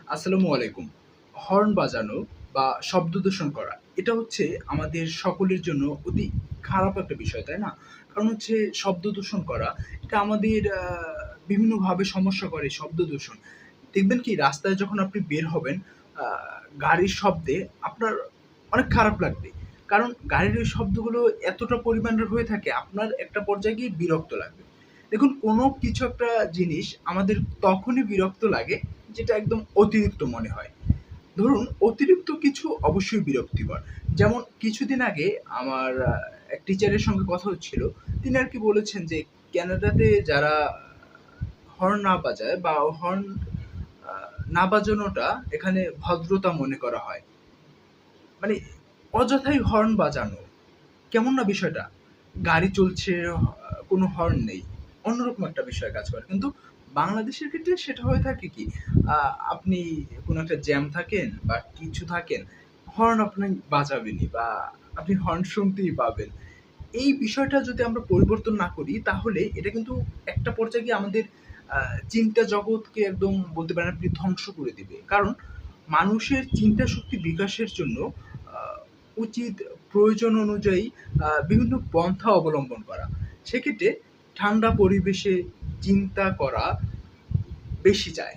আসসালামু আলাইকুম। হর্ন বাজানো বা শব্দ দূষণ করা, এটা হচ্ছে আমাদের সকলের জন্য অতি খারাপ একটা বিষয়, তাই না? কারণ হচ্ছে শব্দ দূষণ করা, এটা আমাদের বিভিন্নভাবে সমস্যা করে শব্দ দূষণ। দেখবেন কি রাস্তায় যখন আপনি বের হবেন, আ গাড়ির শব্দে আপনার অনেক খারাপ লাগবে। কারণ গাড়ির ওই শব্দগুলো এতটা পরিমাণের হয়ে থাকে, আপনার একটা পর্যায়ে গিয়ে বিরক্ত লাগবে। দেখুন কোনো কিছু একটা জিনিস আমাদের তখনই বিরক্ত লাগে যেটা একদম অতিরিক্ত মনে হয়। ধরুন অতিরিক্ত কিছু অবশ্যই বিরক্তিকর। যেমন কিছুদিন আগে আমার এক টিচারের সঙ্গে কথা হচ্ছিল। তিনি আরকি বলেছেন যে ক্যানাডাতে যারা হর্ন না বাজায় বা হর্ন আ না বাজানোটা এখানে ভদ্রতা মনে করা হয়। মানে অযথাই হর্ন বাজানো। কেমন না বিষয়টা? গাড়ি চলছে, কোনো হর্ন নেই। অন্যরকম একটা বিষয় কাজ করে। কিন্তু বাংলাদেশের ক্ষেত্রে সেটা হয়ে থাকে কি? আ আপনি কোনো একটা জ্যাম থাকেন বা কিছু থাকেন, হর্ন আপনি বাজাবেনই বা আপনি হর্ন শুনতেই পাবেন। এই বিষয়টা যদি আমরা পরিবর্তন না করি তাহলে এটা কিন্তু একটা পর্যায়ে গিয়ে আমাদের আ চিন্তা জগৎকে একদম বলতে পারেন আপনি ধ্বংস করে দিবে। কারণ মানুষের চিন্তা শক্তি বিকাশের জন্য আ উচিত প্রয়োজন অনুযায়ী বিভিন্ন পন্থা অবলম্বন করা। সেক্ষেত্রে ঠান্ডা পরিবেশে চিন্তা করা বেশি যায়।